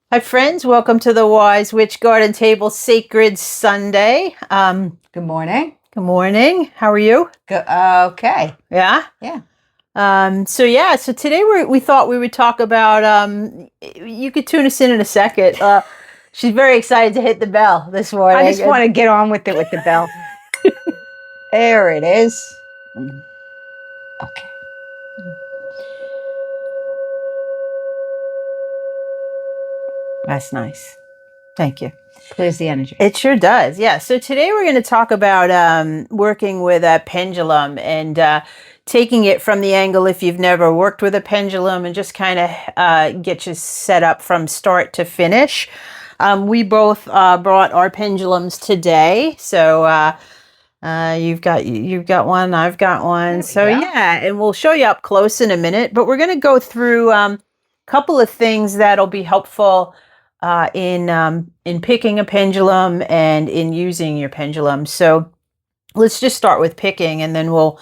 Hi, friends. Welcome to the Wise Witch Garden Table Sacred Sunday. Good morning. Good morning. How are you? Okay. Yeah. Yeah. So today we thought we would talk about. You could tune us in a second. She's very excited to hit the bell this morning. I just want to get on with it with the bell. There it is. Okay. That's nice. Thank you. Clears the energy. It sure does. Yeah. So today we're going to talk about working with a pendulum and taking it from the angle if you've never worked with a pendulum and just kind of get you set up from start to finish. We both brought our pendulums today. So you've got one, I've got one. So yeah, and we'll show you up close in a minute. But we're going to go through a couple of things that'll be helpful in picking a pendulum and in using your pendulum. So let's just start with picking, and then we'll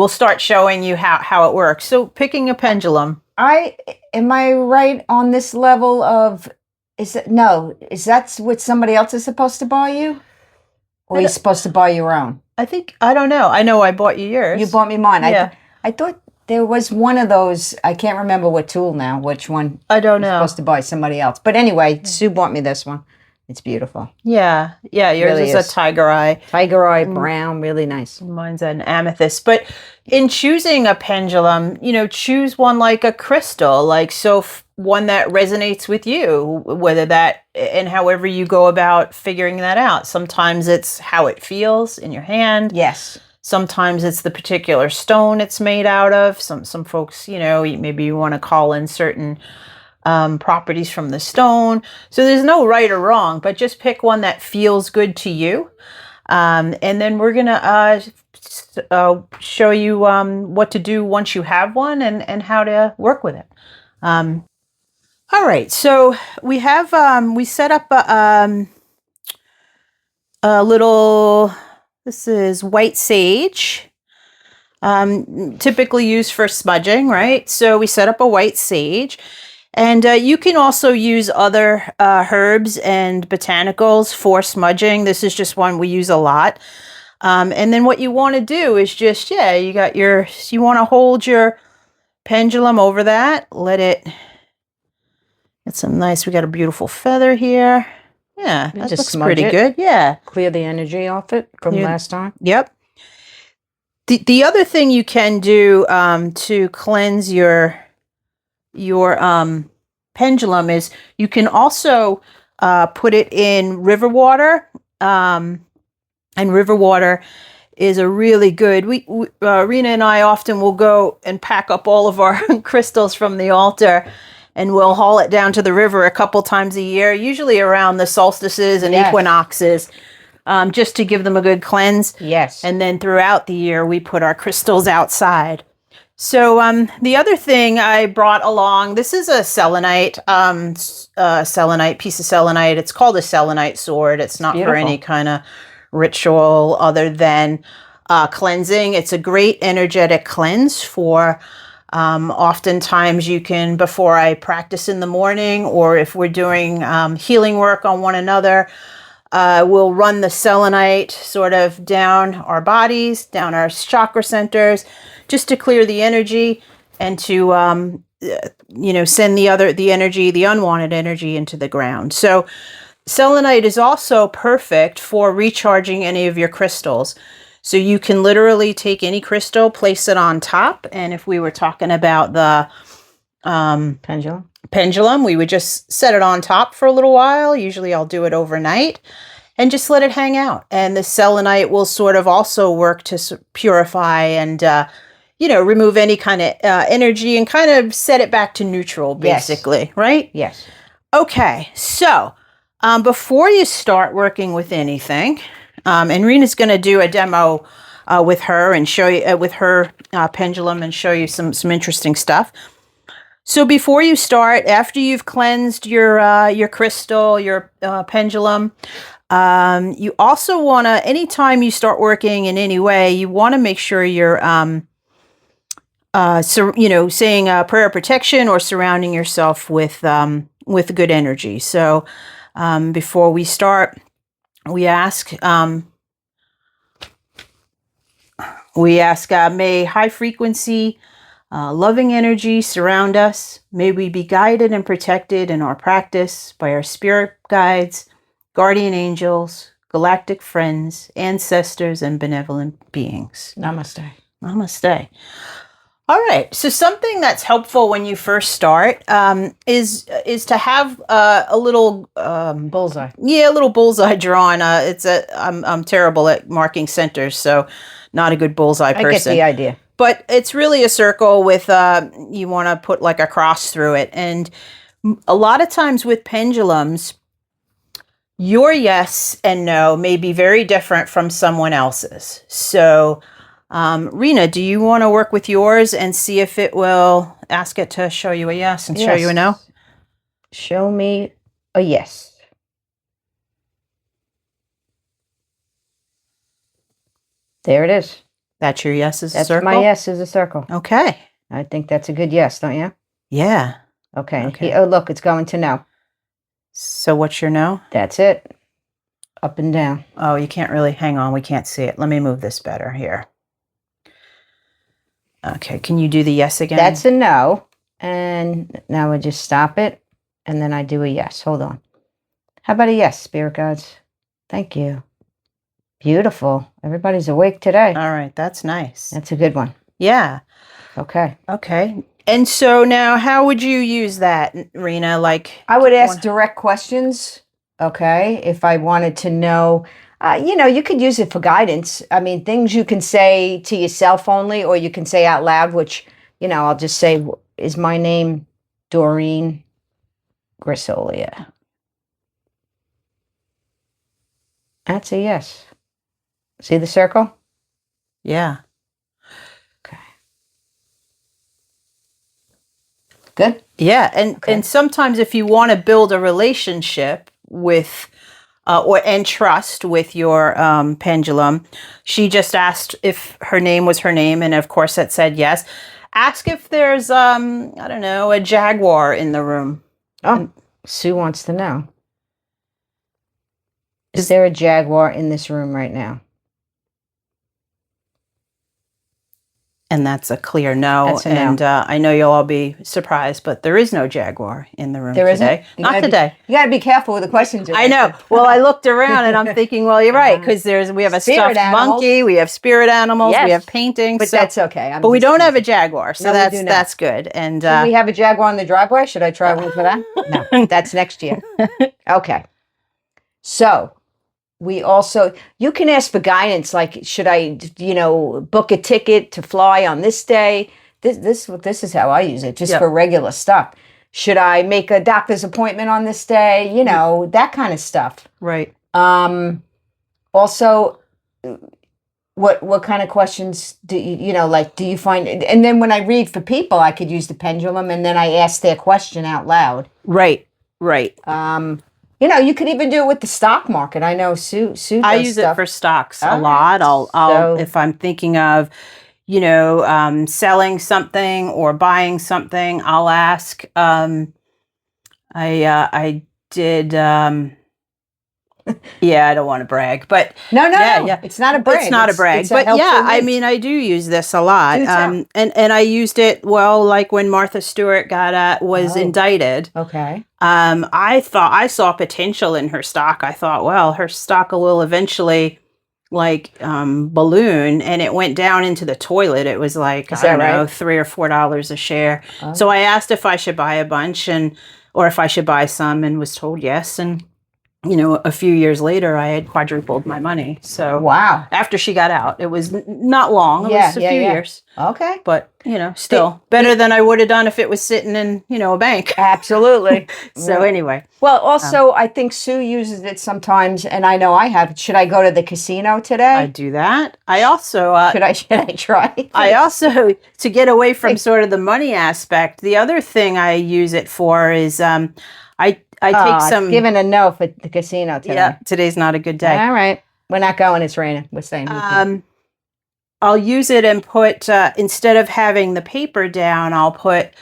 start showing you how it works. So picking a pendulum. Am I right on this level of? Is that what somebody else is supposed to buy you, or are you supposed to buy your own? I don't know. I know I bought you yours. You bought me mine. Yeah. I thought there was one of those. I can't remember what tool now. Which one? I don't know. Supposed to buy somebody else. But anyway, Sue bought me this one. It's beautiful. Yeah. Yours really is a tiger eye. Tiger eye brown, really nice. Mine's an amethyst. But in choosing a pendulum, choose one like a crystal, one that resonates with you, whether that and however you go about figuring that out. Sometimes it's how it feels in your hand. Yes. Sometimes it's the particular stone it's made out of. Some folks, maybe you want to call in certain properties from the stone. So there's no right or wrong, but just pick one that feels good to you. And then we're going to show you what to do once you have one and how to work with it. All right, so we have we set up a little. This is white sage, typically used for smudging, right? So we set up a white sage, and you can also use other herbs and botanicals for smudging. This is just one we use a lot. And then what you want to do is just, you want to hold your pendulum over that, let it. Get some nice, we got a beautiful feather here. Yeah, that looks pretty good. Yeah. Clear the energy off it from last time. Yep. The other thing you can do to cleanse your pendulum is you can also put it in river water. And river water is a really good, Rena and I often will go and pack up all of our crystals from the altar, and we'll haul it down to the river a couple times a year, usually around the solstices and equinoxes, just to give them a good cleanse. Yes. And then throughout the year, we put our crystals outside. So the other thing I brought along, this is a selenite, piece of selenite. It's called a selenite sword. It's not for any kind of ritual other than cleansing. It's a great energetic cleanse for... oftentimes you can, before I practice in the morning, or if we're doing healing work on one another, we'll run the selenite sort of down our bodies, down our chakra centers, just to clear the energy and to, send the unwanted energy into the ground. So selenite is also perfect for recharging any of your crystals. So you can literally take any crystal, place it on top. And if we were talking about the pendulum, we would just set it on top for a little while. Usually I'll do it overnight and just let it hang out. And the selenite will sort of also work to purify and, remove any kind of energy and kind of set it back to neutral, basically, yes. Right? Yes. Okay, so before you start working with anything, and Rena's going to do a demo with her and show you with her pendulum and show you some interesting stuff. So before you start, after you've cleansed your crystal, your pendulum, you also want to, anytime you start working in any way, you want to make sure you're, saying a prayer of protection or surrounding yourself with with good energy. So before we start, we ask, may high frequency, loving energy surround us. May we be guided and protected in our practice by our spirit guides, guardian angels, galactic friends, ancestors, and benevolent beings. Namaste. Namaste. All right. So something that's helpful when you first start is to have a little Bullseye. Yeah, a little bullseye drawn. I'm terrible at marking centers, so not a good bullseye person. I get the idea. But it's really a circle with you want to put like a cross through it, and a lot of times with pendulums, your yes and no may be very different from someone else's. So. Rena, do you want to work with yours and see if it will ask it to show you a yes and show you a no? Show me a yes. There it is. That's your yes is a That's circle? my yes is a circle. Okay. I think that's a good yes, don't you? Yeah. Okay. Oh, look, it's going to no. So what's your no? That's it. Up and down. Oh, you can't really, hang on, we can't see it. Let me move this better here. Okay, can you do the yes again? That's a no. And now I just stop it. And then I do a yes. Hold on. How about a yes, spirit guides? Thank you. Beautiful. Everybody's awake today. All right, that's nice. That's a good one. Yeah. Okay. Okay. And so now how would you use that, Rena? Like, I would ask direct questions. Okay. If I wanted to know, you could use it for guidance. I mean, things you can say to yourself only, or you can say out loud, which, I'll just say, is my name Doreen Grisolia? That's a yes. See the circle? Yeah. Okay. Good? Yeah. And sometimes if you want to build a relationship with and trust with your pendulum, she just asked if her name was her name, and of course it said yes. Ask if there's I don't know, a jaguar in the room. Oh, Sue wants to know. Is there a jaguar in this room right now? And that's a clear no. That's a no. And I know you'll all be surprised, but there is no jaguar in the room there today. Not today. You got to be careful with the questions. I know. Well, I looked around and I'm thinking, well, you're right, because we have a stuffed monkey, we have spirit animals, we have paintings. But that's okay. But we don't have a jaguar, so that's good. And do we have a jaguar in the driveway? Should I try one for that? No, that's next year. Okay. So. You can ask for guidance, like, should I, book a ticket to fly on this day? This is how I use it, just for regular stuff. Should I make a doctor's appointment on this day? That kind of stuff. Right. Also, what kind of questions do do you find? And then when I read for people, I could use the pendulum, and then I ask their question out loud. Right. You could even do it with the stock market. I know Sue does I use it for stocks a lot. I'll if I'm thinking of, selling something or buying something, I'll ask. I did. Yeah, I don't want to brag, but no, it's not a brag. It's not a brag, but yeah, I mean, I do use this a lot, and I used it like when Martha Stewart was indicted. Okay. I saw potential in her stock. I thought, well, her stock will eventually balloon, and it went down into the toilet. It was like, I don't know, $3 or $4 a share. Oh. So I asked if I should buy a bunch or if I should buy some, and was told yes. And a few years later, I had quadrupled my money. So wow! After she got out, it was not long. It was a few years. Okay, but still better than I would have done if it was sitting in a bank. Absolutely. So anyway, well, also I think Sue uses it sometimes, and I know I have. Should I go to the casino today? I do that. I also should I try? I also, to get away from sort of the money aspect, the other thing I use it for is I take some. Giving a no for the casino today. Yeah, today's not a good day. All right, we're not going. It's raining. We're staying. I'll use it and put instead of having the paper down, I'll put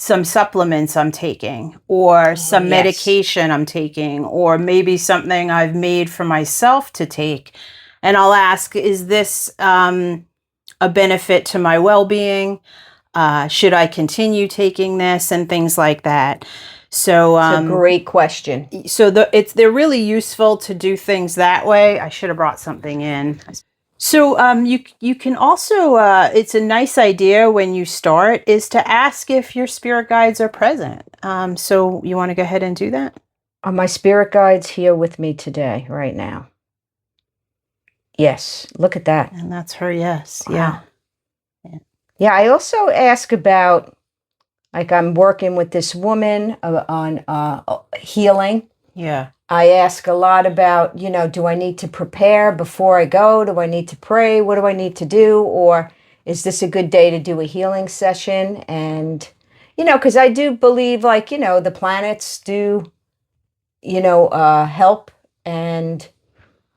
some supplements I'm taking, or some yes. medication I'm taking, or maybe something I've made for myself to take. And I'll ask, is this a benefit to my well-being? Should I continue taking this, and things like that? So It's a great question. so they're really useful to do things that way. I should have brought something in. So you can also it's a nice idea when you start is to ask if your spirit guides are present. So you want to go ahead and do that? Are my spirit guides here with me today, right now? Yes. Look at that. And that's her yes. Wow. Yeah, I also ask about, like, I'm working with this woman on healing. Yeah. I ask a lot about, do I need to prepare before I go? Do I need to pray? What do I need to do? Or is this a good day to do a healing session? And, because I do believe, like, the planets do, help. And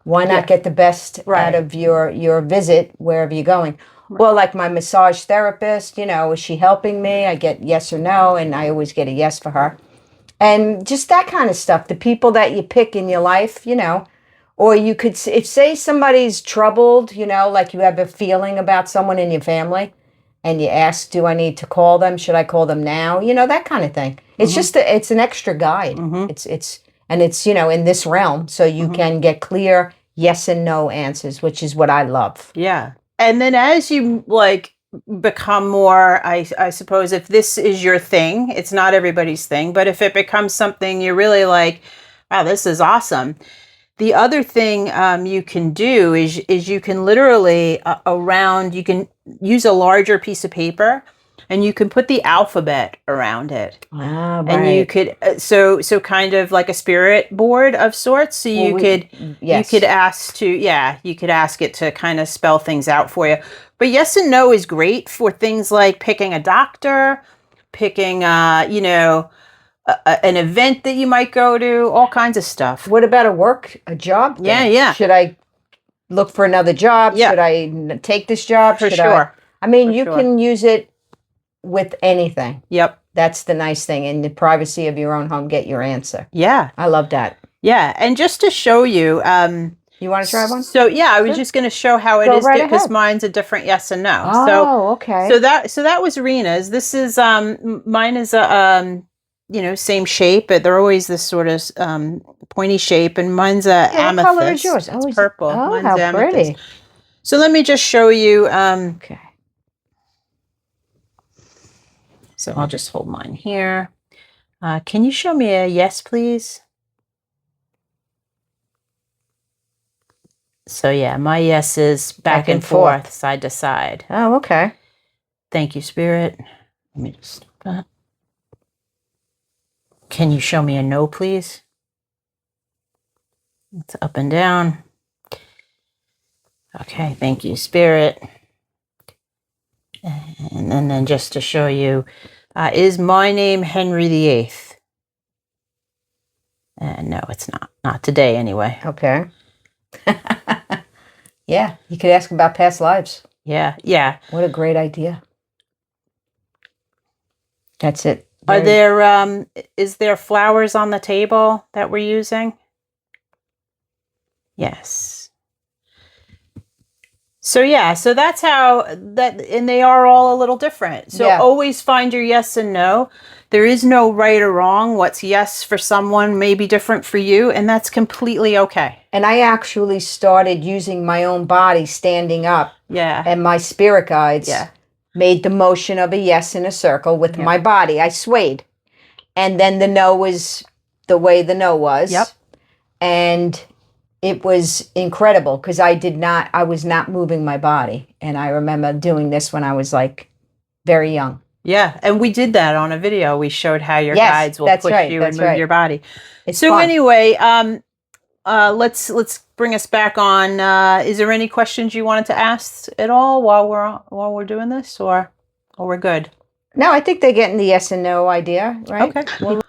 why not get the best out of your visit wherever you're going? Well, like my massage therapist, is she helping me? I get yes or no, and I always get a yes for her. And just that kind of stuff. The people that you pick in your life, or you could, if say somebody's troubled, like you have a feeling about someone in your family, and you ask, do I need to call them? Should I call them now? That kind of thing. It's just, it's an extra guide. It's in this realm, so you can get clear yes and no answers, which is what I love. Yeah. And then as you become more, I suppose, if this is your thing, it's not everybody's thing, but if it becomes something you're really like, wow, this is awesome. The other thing you can do is you can literally you can use a larger piece of paper, and you can put the alphabet around it. Ah, right. And you could so kind of like a spirit board of sorts. So you could ask it to kind of spell things out for you. But yes and no is great for things like picking a doctor, picking an event that you might go to, all kinds of stuff. What about a job? Yeah. Should I look for another job? Yeah. Should I take this job? For sure. You can use it with anything. Yep. That's the nice thing. In the privacy of your own home, get your answer. Yeah. I love that. Yeah. And just to show you, you want to try one? So I was just going to show how it is because mine's a different yes and no. Oh, okay. So that was Rena's. This is mine is a same shape, but they're always this sort of pointy shape, and mine's a amethyst. What color is yours? It's purple. Oh, mine's how amethyst. pretty. So let me just show you. Okay. So I'll just hold mine here. Can you show me a yes, please? So yeah, my yes is back and forth, side to side. Oh, okay. Thank you, Spirit. Let me just stop that. Can you show me a no, please? It's up and down. Okay, thank you, Spirit. And then just to show you, is my name Henry VIII? No, it's not. Not today, anyway. Okay. Yeah, you could ask about past lives. Yeah. What a great idea. That's it. Are there is there flowers on the table that we're using? Yes. So that's how that, and they are all a little different. So always find your yes and no. There is no right or wrong. What's yes for someone may be different for you, and that's completely okay. And I actually started using my own body standing up. Yeah. And my spirit guides made the motion of a yes in a circle with my body. I swayed. And then the no was the way the no was. Yep. And it was incredible because I was not moving my body. And I remember doing this when I was like very young. Yeah. And we did that on a video. We showed how your guides will push you and move your body. It's so fun. Anyway, let's bring us back on. Is there any questions you wanted to ask at all while we're doing this, or we're good? No, I think they're getting the yes and no idea, right? Okay. Well,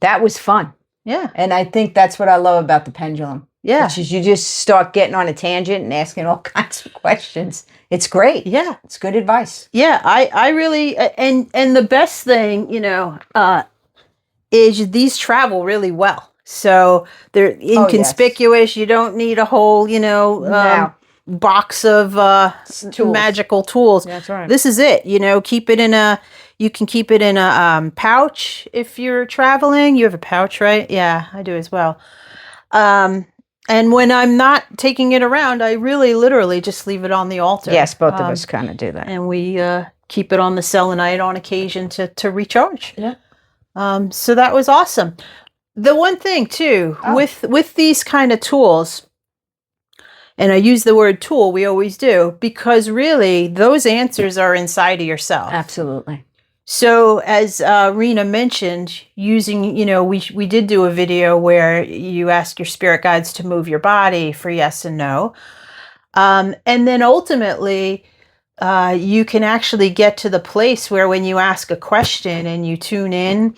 that was fun. Yeah. And I think that's what I love about the pendulum. Yeah. Which is you just start getting on a tangent and asking all kinds of questions. It's great. Yeah. It's good advice. Yeah. I really, and the best thing, is these travel really well. So they're inconspicuous. You don't need a whole, No. box of Tools. magical tools. That's right. This is it. Keep it in you can keep it in a pouch if you're traveling. You have a pouch, right? Yeah, I do as well. And when I'm not taking it around, I really literally just leave it on the altar. Yes, both of us kind of do that. And we keep it on the selenite on occasion to recharge. Yeah. So that was awesome. The one thing too, with these kind of tools, and I use the word tool, we always do, because really those answers are inside of yourself. Absolutely. So as Rena mentioned, using, we did do a video where you ask your spirit guides to move your body for yes and no. And then ultimately, you can actually get to the place where when you ask a question and you tune in,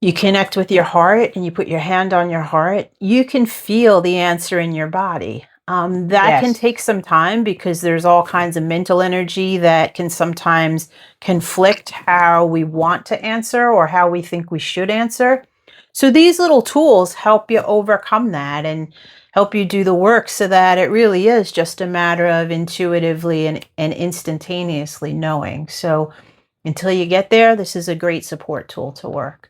you connect with your heart and you put your hand on your heart, you can feel the answer in your body. That can take some time because there's all kinds of mental energy that can sometimes conflict how we want to answer or how we think we should answer. So these little tools help you overcome that and help you do the work so that it really is just a matter of intuitively and instantaneously knowing. So until you get there, this is a great support tool to work.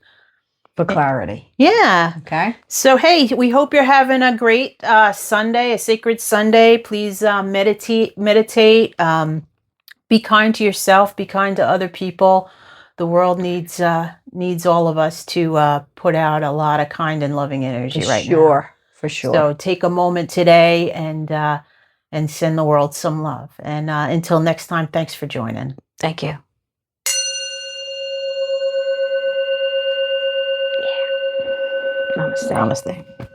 For clarity. Yeah. Okay. So, hey, we hope you're having a great Sunday, a sacred Sunday. Please meditate. Be kind to yourself. Be kind to other people. The world needs all of us to put out a lot of kind and loving energy right now. For sure. So take a moment today and send the world some love. And until next time, thanks for joining. Thank you. Namaste. Namaste.